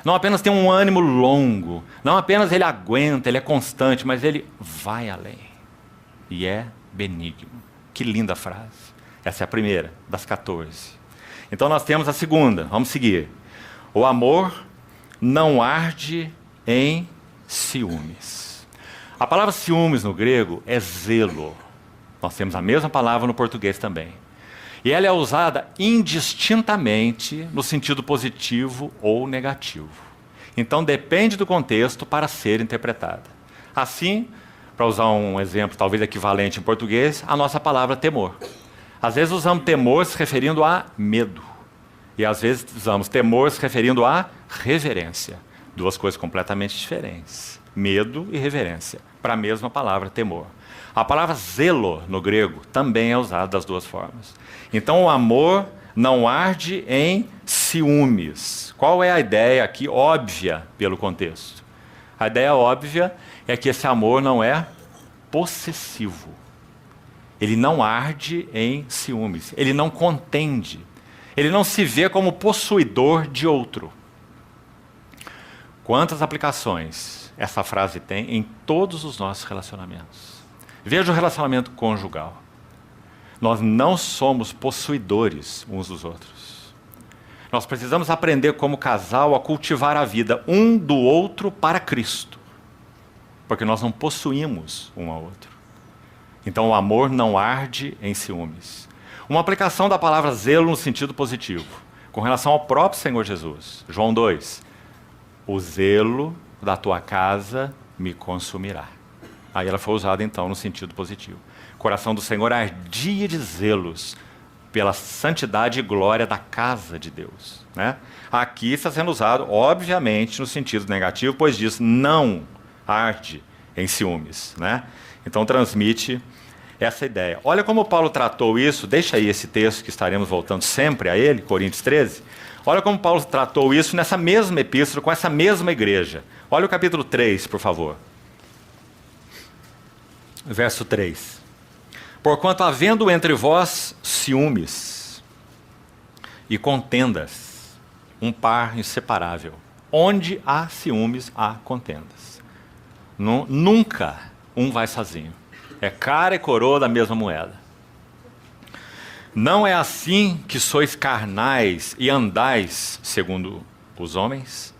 Não apenas tem um ânimo longo, não apenas ele aguenta, ele é constante, mas ele vai além. E é benigno. Que linda frase. Essa é a primeira das 14. Então nós temos a segunda, vamos seguir. O amor não arde em ciúmes. A palavra ciúmes no grego é zelo. Nós temos a mesma palavra no português também. E ela é usada indistintamente no sentido positivo ou negativo. Então depende do contexto para ser interpretada. Assim, para usar um exemplo talvez equivalente em português, a nossa palavra temor. Às vezes usamos temor se referindo a medo. E às vezes usamos temor se referindo a reverência. Duas coisas completamente diferentes. Medo e reverência, para a mesma palavra temor. A palavra zelo no grego também é usada das duas formas. Então o amor não arde em ciúmes. Qual é a ideia aqui óbvia pelo contexto? A ideia óbvia é que esse amor não é possessivo. Ele não arde em ciúmes. Ele não contende. Ele não se vê como possuidor de outro. Quantas aplicações essa frase tem em todos os nossos relacionamentos? Veja o relacionamento conjugal. Nós não somos possuidores uns dos outros. Nós precisamos aprender como casal a cultivar a vida um do outro para Cristo. Porque nós não possuímos um ao outro. Então o amor não arde em ciúmes. Uma aplicação da palavra zelo no sentido positivo, com relação ao próprio Senhor Jesus. João 2. O zelo da tua casa me consumirá. Aí ela foi usada então no sentido positivo. O coração do Senhor ardia de zelos pela santidade e glória da casa de Deus, né? Aqui está sendo usado, obviamente, no sentido negativo, pois diz não arde em ciúmes, né? Então transmite essa ideia. Olha como Paulo tratou isso, deixa aí esse texto que estaremos voltando sempre a ele, Coríntios 13. Olha como Paulo tratou isso nessa mesma epístola, com essa mesma igreja. Olha o capítulo 3, por favor. Verso 3. Porquanto havendo entre vós ciúmes e contendas, um par inseparável. Onde há ciúmes, há contendas. Nunca um vai sozinho. É cara e coroa da mesma moeda. Não é assim que sois carnais e andais segundo os homens?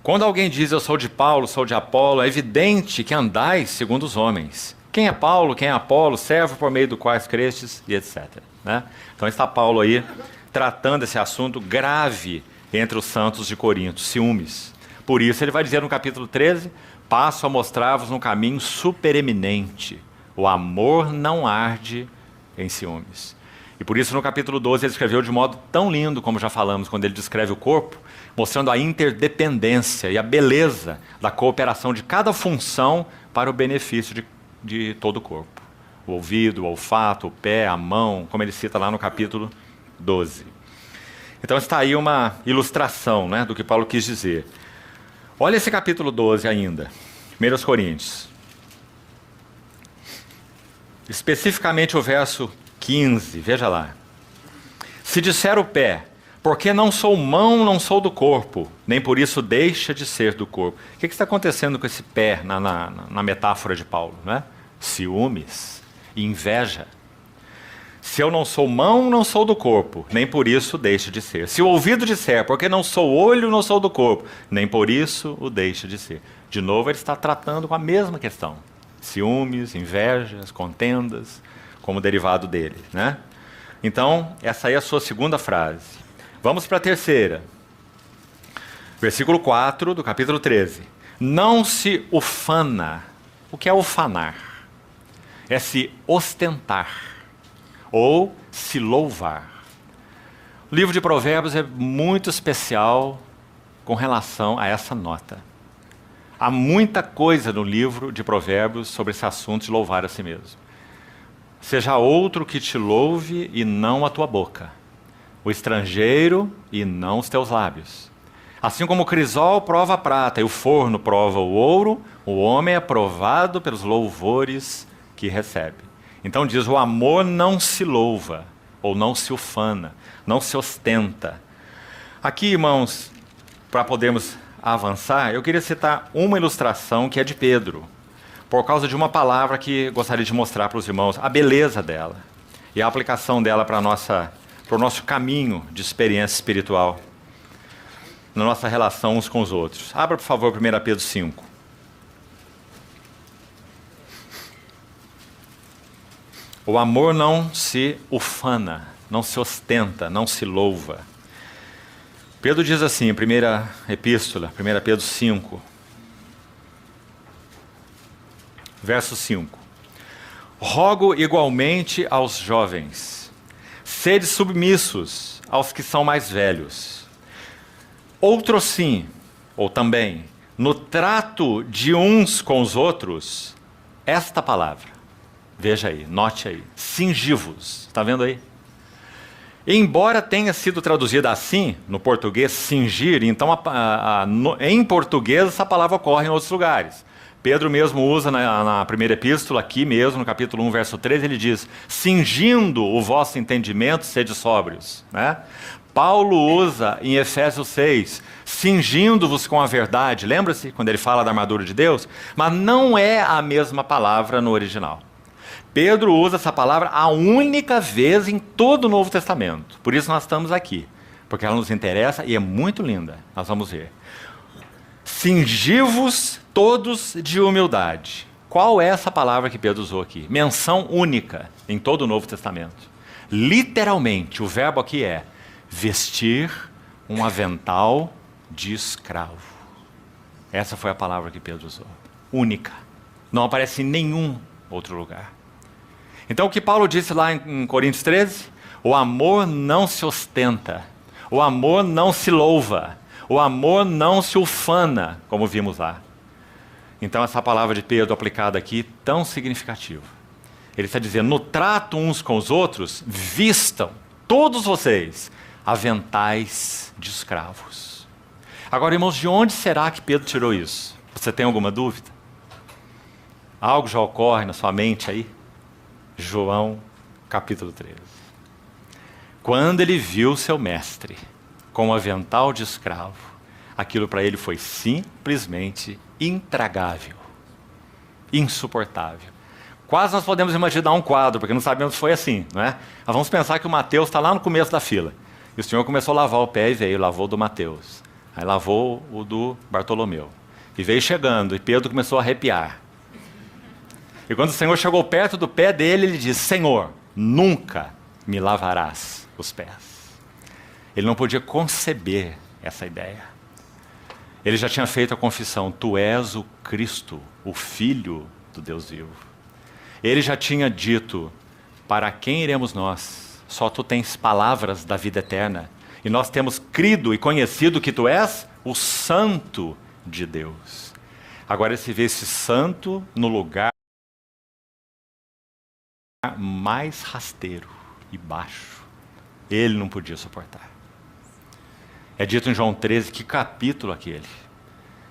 Quando alguém diz eu sou de Paulo, sou de Apolo, é evidente que andais segundo os homens. Quem é Paulo, quem é Apolo, servo por meio do quais crestes e etc. Né? Então está Paulo aí tratando esse assunto grave entre os santos de Corinto, ciúmes. Por isso ele vai dizer no capítulo 13, passo a mostrar-vos um caminho supereminente. O amor não arde em ciúmes. E por isso no capítulo 12 ele escreveu de modo tão lindo, como já falamos, quando ele descreve o corpo, mostrando a interdependência e a beleza da cooperação de cada função para o benefício de todo o corpo. O ouvido, o olfato, o pé, a mão, como ele cita lá no capítulo 12. Então está aí uma ilustração, né, do que Paulo quis dizer. Olha esse capítulo 12 ainda, 1 Coríntios. Especificamente o verso 15, veja lá. Se disser o pé, porque não sou mão, não sou do corpo, nem por isso deixa de ser do corpo. O que está acontecendo com esse pé na metáfora de Paulo, né? Ciúmes, inveja. Se eu não sou mão, não sou do corpo, nem por isso deixa de ser. Se o ouvido disser, porque não sou olho, não sou do corpo, nem por isso o deixa de ser. De novo, ele está tratando com a mesma questão. Ciúmes, invejas, contendas, como derivado dele, né? Então, essa aí é a sua segunda frase. Vamos para a terceira. Versículo 4 do capítulo 13. Não se ufana. O que é ufanar? É se ostentar ou se louvar. O livro de Provérbios é muito especial com relação a essa nota. Há muita coisa no livro de Provérbios sobre esse assunto de louvar a si mesmo. Seja outro que te louve e não a tua boca, o estrangeiro e não os teus lábios. Assim como o crisol prova a prata e o forno prova o ouro, o homem é provado pelos louvores que recebe. Então diz, o amor não se louva, ou não se ufana, não se ostenta. Aqui, irmãos, para podermos avançar, eu queria citar uma ilustração que é de Pedro, por causa de uma palavra que gostaria de mostrar para os irmãos, a beleza dela e a aplicação dela para o nosso caminho de experiência espiritual, na nossa relação uns com os outros. Abra, por favor, 1 Pedro 5. O amor não se ufana, não se ostenta, não se louva. Pedro diz assim, em primeira epístola, 1 Pedro 5, verso 5. Rogo igualmente aos jovens, sede submissos aos que são mais velhos. Outro sim, ou também, no trato de uns com os outros, esta palavra. Veja aí, note aí. Cingivos. Está vendo aí? Embora tenha sido traduzida assim, no português, cingir, então em português essa palavra ocorre em outros lugares. Pedro mesmo usa na primeira epístola, aqui mesmo, no capítulo 1, verso 13, ele diz, cingindo o vosso entendimento, sede sóbrios. Né? Paulo usa em Efésios 6, cingindo-vos com a verdade. Lembra-se quando ele fala da armadura de Deus? Mas não é a mesma palavra no original. Pedro usa essa palavra a única vez em todo o Novo Testamento. Por isso nós estamos aqui, porque ela nos interessa e é muito linda. Nós vamos ver. Cingi-vos todos de humildade. Qual é essa palavra que Pedro usou aqui? Menção única em todo o Novo Testamento. Literalmente, o verbo aqui é vestir um avental de escravo. Essa foi a palavra que Pedro usou. Única. Não aparece em nenhum outro lugar. Então o que Paulo disse lá em Coríntios 13? O amor não se ostenta, o amor não se louva, o amor não se ufana, como vimos lá. Então essa palavra de Pedro aplicada aqui, tão significativa. Ele está dizendo, no trato uns com os outros, vistam, todos vocês, aventais de escravos. Agora, irmãos, de onde será que Pedro tirou isso? Você tem alguma dúvida? Algo já ocorre na sua mente aí? João, capítulo 13. Quando ele viu seu mestre com um avental de escravo, aquilo para ele foi simplesmente intragável, insuportável. Quase nós podemos imaginar um quadro, porque não sabemos se foi assim, não é? Mas vamos pensar que o Mateus está lá no começo da fila. E o Senhor começou a lavar o pé e veio, lavou o do Mateus. Aí lavou o do Bartolomeu. E veio chegando, e Pedro começou a arrepiar. E quando o Senhor chegou perto do pé dele, ele disse, Senhor, nunca me lavarás os pés. Ele não podia conceber essa ideia. Ele já tinha feito a confissão, tu és o Cristo, o Filho do Deus vivo. Ele já tinha dito, para quem iremos nós? Só tu tens palavras da vida eterna. E nós temos crido e conhecido que tu és o Santo de Deus. Agora se vê esse santo no lugar mais rasteiro e baixo. Ele não podia suportar. É dito em João 13, que capítulo aquele?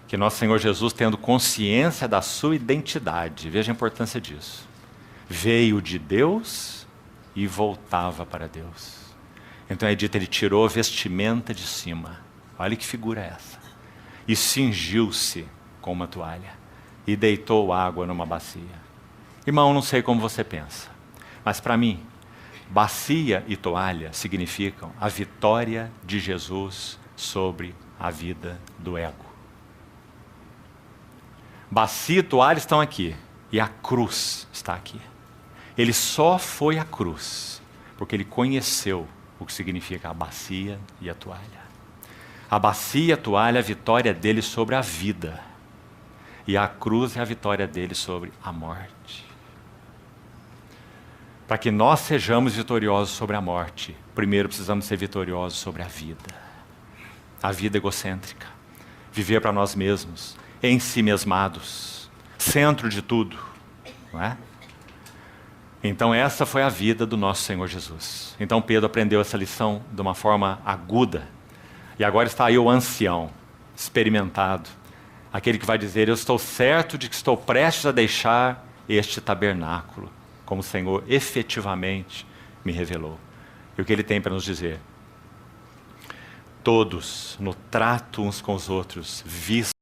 Que nosso Senhor Jesus, tendo consciência da sua identidade, veja a importância disso, veio de Deus e voltava para Deus. Então é dito, ele tirou a vestimenta de cima. Olha que figura é essa. E cingiu-se com uma toalha e deitou água numa bacia. Irmão, não sei como você pensa, mas para mim, bacia e toalha significam a vitória de Jesus sobre a vida do ego. Bacia e toalha estão aqui, e a cruz está aqui. Ele só foi à cruz, porque ele conheceu o que significa a bacia e a toalha. A bacia e a toalha é a vitória dele sobre a vida, e a cruz é a vitória dele sobre a morte. Para que nós sejamos vitoriosos sobre a morte, primeiro precisamos ser vitoriosos sobre a vida. A vida egocêntrica. Viver para nós mesmos, em si mesmados, centro de tudo. Não é? Então essa foi a vida do nosso Senhor Jesus. Então Pedro aprendeu essa lição de uma forma aguda. E agora está aí o ancião, experimentado. Aquele que vai dizer, eu estou certo de que estou prestes a deixar este tabernáculo, como o Senhor efetivamente me revelou. E o que ele tem para nos dizer? todos, no trato uns com os outros, vistam